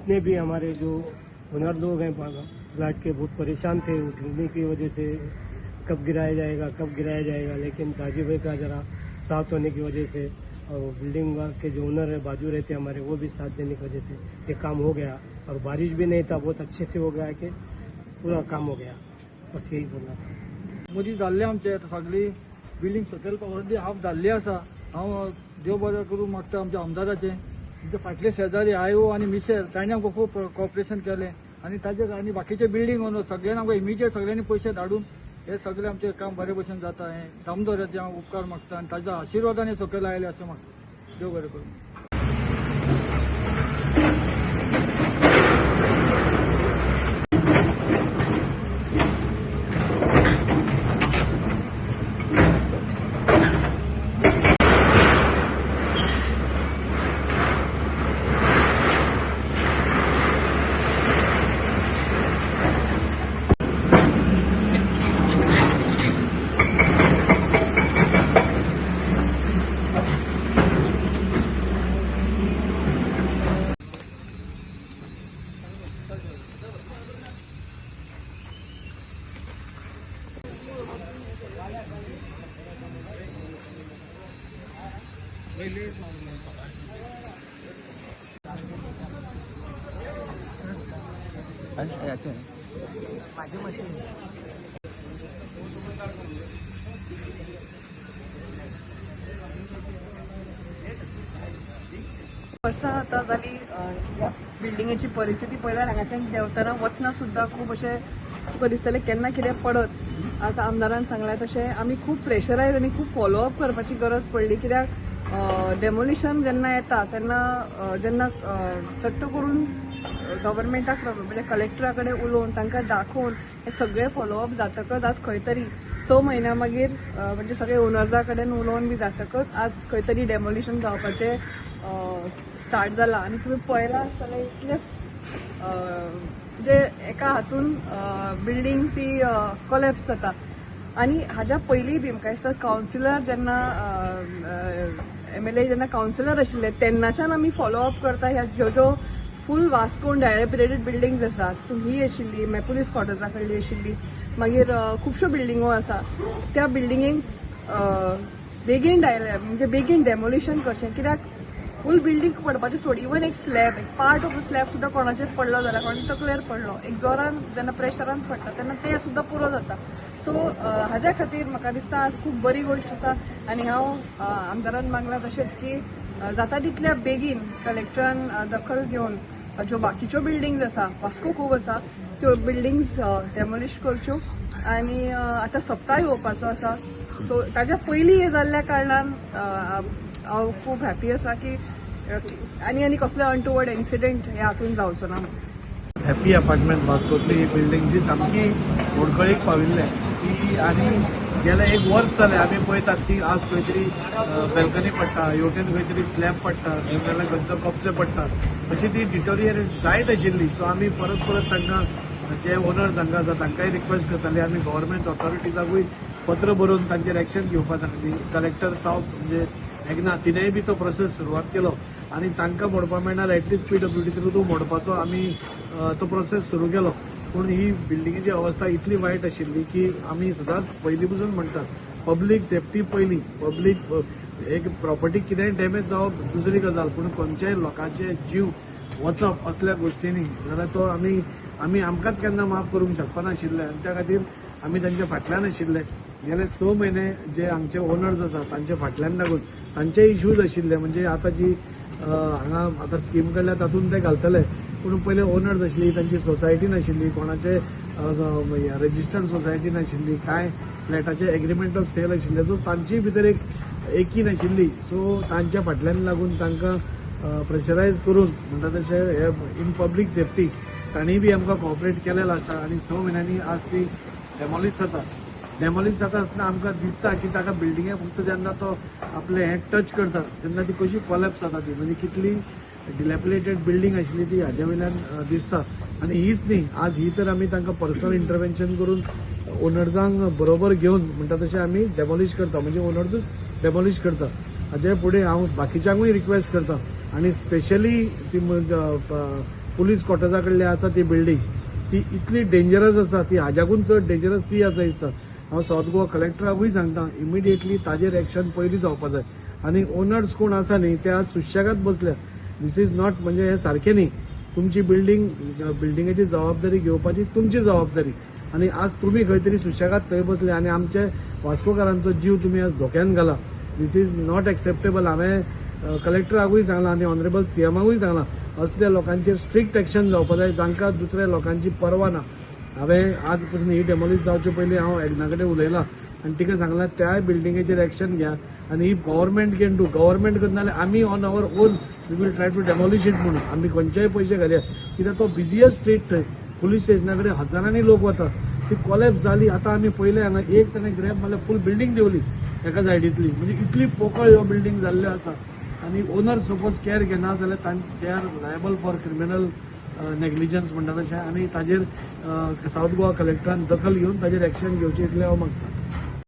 जितने भी हमारे जो हुनर लोग हैं फ्लैट के बहुत परेशान थे उठने की वजह से, कब गिराया जाएगा, लेकिन ताजी भाई का जरा साथ होने की वजह से और बिल्डिंग के जो ओनर है बाजू रहते हमारे, वो भी साथ देने की वजह से ये काम हो गया। और बारिश भी नहीं था, बहुत अच्छे से हो गया कि पूरा काम हो गया। बस यही बोलना था। मोदी जाल्ले आमचे आतां सगळी बिल्डिंग सकयल ऑलरेडी हाफ जाल्ली आसा। हांव देव बरें करूं मागता आमच्या आमदाराचें, आमचे फाटले शेजारी आयो आनी मिसेर तांणी आमकां खूब कॉपरेशन केलें आनी ताचे आनी बाकीचे बिल्डिंग ओनर सगळ्यांनी आमकां इमिजिएट सगळ्यांनी पयशे धाडून हे सगळे आमचे काम बरे भशेन जाता। हे दामोदराचे हांव उपकार मागता आनी ताच्या आशिर्वादान सकयल आयले अशें मागता। देव बरें करूं। माझी मशीन वर्सां आतां जाली ह्या बिल्डिंगेची परिस्थिती पळयल्यार हांगाच्यान देंवतना वतना सुद्दां खूब अशें तुका दिसतलें केन्ना कितें पडत। आतां आमदारान सांगलां तशें आमी खूब प्रेशरायज आनी खूब फॉलोअप करपाची गरज पडली, कित्याक डेमोलिशन जेन्ना येता तेन्ना जेन्ना चट्ट करून गव्हर्मेंटाक म्हणजे कलेक्टरा कडेन उलोवन तांकां दाखोवन हे सगळे फॉलोअप जातकच आज खंय तरी 6 म्हयन्या मागीर म्हणजे सगळे ओनर्सा कडेन उलोवन बी जातकच आज खंय तरी डेमोलिशन जावपाचें स्टार्ट जालां। आनी तुमी पळयलां आसतलें इतलें म्हणजे एका हातून बिल्डींग ती कोलॅप्स जाता। आनी हाज्या पयलीं बी म्हाका दिसता कावन्सिलर जेन्ना MLA जेन्ना कावन्सिलर आशिल्ले तेन्नाच्यान आमी फॉलोअप करता ह्या ज्यो फूल वास्कोन डायलेपिडेटेड बिल्डिंग्स आसा, ही आशिल्ली पुलीस क्वॉर्टर्सा कडली आशिल्ली, मागीर खुबश्यो बिल्डिंगो आसा, त्या बिल्डिंगेक बेगीन डेमोलिशन करचें, कित्याक फूल बिल्डींग पडपाचें सोड, इवन एक स्लॅब, एक पार्ट ऑफ द स्लॅब सुद्दां कोणाचेर पडलो जाल्यार कोणाच्या तकलेर पडलो, एक जोरान जेन्ना प्रेशरान पडटा तेन्ना तें सुद्दां पुरो जाता। सो हाज्या खातीर म्हाका दिसता आज खूब बरी गोश्ट आसा आनी हांव आमदारान मागलां तशेंच की जाता तितल्या बेगीन कलेक्टरान दखल घेवन ज्यो बाकीच्यो बिल्डिंग्स आसा, वास्को खूब आसा, त्यो बिल्डिंग्स डेमोलिश करच्यो आनी आतां सप्ताह येवपाचो आसा। सो ताज्या पयलीं हे जाल्ल्या कारणान हांव खूब हॅपी आसा की आनी कसलो अनटुवर्ड इन्सिडेंट हे हातून जावचो ना। हॅपी अपार्टमेंट वास्कोतली बिल्डींग जी सामकी होडकळीक पाविल्ले ती, आनी गेले एक वर्स जालें आमी पळयतात ती आज खंय तरी बॅल्कनी पडटा, हेवटेन खंय तरी स्लॅब पडटा, नाजाल्यार खंयचो कपचे पडटा, अशी ती डिटोरिएट जायत आशिल्ली। सो आमी परत तांकां जे ओनर्स हांगा आसा तांकांय रिक्वेस्ट करताले, आमी गव्हर्मेंट ऑथॉरिटीजाकूय पत्र बरोवन तांचेर एक्शन घेवपाक सांगली। कलेक्टर सावथ म्हणजे एकना तिणेंय बी तो प्रोसेस सुरवात केलो आनी तांकां मोडपा मेळना एटलीस्ट PWD थ्रू मोडपाचो आमी तो प्रोसेस सुरू केलो। पूण ही बिल्डिंगेची अवस्था इतली वायट आशिल्ली की आमी सदांच पयलीं पसून म्हणटात पब्लीक सेफ्टी पयलीं, पब्लीक एक प्रॉपर्टी कितेंय डॅमेज जावप दुसरी गजाल, पूण खंयच्याय लोकांचे जीव वचप असल्या गोश्टींनी जाल्यार तो आमी आमकांच केन्ना माफ करूंक शकपा नाशिल्ले आनी त्या खातीर आमी तांच्या फाटल्यान आशिल्ले। गेले 6 म्हयने जे हांगचे ओनर्स आसा तांचे फाटल्यान लागून तांचे इश्यूज आशिल्ले, म्हणजे आतां जी हांगा आतां स्कीम काडल्या तातूंत ते घालतले, पूण पयले ओनर्स आशिल्ली तांची सोसायटी नाशिल्ली, कोणाचे रजिस्टर्ड सोसायटी नाशिल्ली, कांय फ्लॅटाचे एग्रीमेंट ऑफ सेल आशिल्ले, सो तांची भितर एकी नाशिल्ली। सो तांच्या फाटल्यान लागून तांकां प्रेशरायज करून म्हणटा तशें हे इन पब्लीक सेफ्टी तांणी बी आमकां कॉपरेट केलें लास्टाक आनी 6 म्हयन्यांनी आज ती डेमॉलिश जाता आसतना आमकां दिसता की ताका बिल्डिंगे फक्त जेन्ना तो आपले हे टच करता तेन्ना ती कशी कोलॅप्स जाता, ती म्हणजे कितली डिलॅपिडेटेड बिल्डिंग आशिल्ली ती हाजे वयल्यान दिसता। आनी हीच न्ही, आज ही तर आमी तांकां पर्सनल इंटरव्हेन्शन करून ओनर्सांक बरोबर घेवन म्हणटा तशें आमी डेमॉलिश करता, म्हणजे ओनर्सूच डेमॉलिश करता। हाजे फुडें हांव बाकीच्यांकूय रिक्वेस्ट करता आनी स्पेशली ती पुलीस क्वॉर्टर्सा कडली आसा ती बिल्डींग ती इतली डेंजरस आसा, ती हाज्याकून चड डेंजरस ती आसा दिसता. हांव सावथ गोवा कलेक्टराकूय सांगता इमिडिएटली ताजेर एक्शन पयलीं जावपा जाय. आनी ओनर्स कोण आसा न्ही ते आज सुशेगाद बसल्या. दीस इज नॉट म्हणजे हे सारखें न्ही. तुमची बिल्डिंगेची जबाबदारी घेवपाची तुमची जबाबदारी. आनी आज तुमी खंय तरी सुशेगाद थंय बसले आनी आमचे वास्कोकारांचो जीव तुमी आज धोक्यान घाला. This is not acceptable. हांवें कलेक्टराकूय सांगलां आनी ऑनरेबल सीएमाकूय सांगलां असल्या लोकांचेर स्ट्रिक्ट एक्शन जावपा जाय जांकां दुसऱ्या लोकांची पर्वा ना. हांवें आज पासून ही डेमोलिश जावचे पयलीं हांव एडना कडेन उलयलां आनी तिका सांगलां त्या बिल्डिंगेचेर एक्शन घ्या. आनी if government can do, government करना जाल्यार आमी on our own we will try to demolish it म्हणून आमी खंयचेय पयशे घालया. कित्याक तो बिझियस्ट स्ट्रीट थंय पुलीस स्टेशना कडेन हजारांनी लोक वता. ती कॉलेप्स जाली. आतां आमी पयले हांगा एक ताणें ग्रॅब मारल्यार फूल बिल्डींग देंवली एका सायडींतली. म्हणजे इतली पोकळ ह्यो बिल्डींग जाल्ल्यो आसा. आनी ओनर सपोज केअर घेना जाल्यार they are liable for criminal negligence म्हणटा तशें. आनी ताजेर सावथ गोवा कलेक्टरान दखल घेवन ताजेर एक्शन घेवचें इतलें हांव मागतां.